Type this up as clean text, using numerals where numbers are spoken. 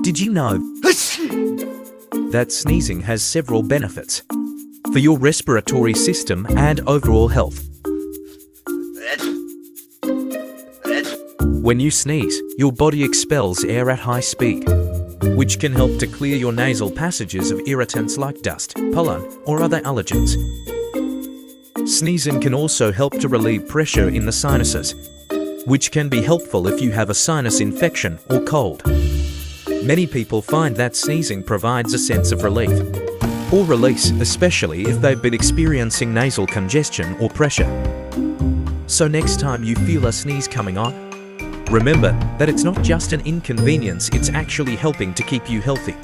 Did you know that sneezing has several benefits for your respiratory system and overall health? When you sneeze, your body expels air at high speed, which can help to clear your nasal passages of irritants like dust, pollen, or other allergens. Sneezing can also help to relieve pressure in the sinuses, which can be helpful if you have a sinus infection or cold. Many people find that sneezing provides a sense of relief or release, especially if they've been experiencing nasal congestion or pressure. So next time you feel a sneeze coming on, remember that it's not just an inconvenience, it's actually helping to keep you healthy.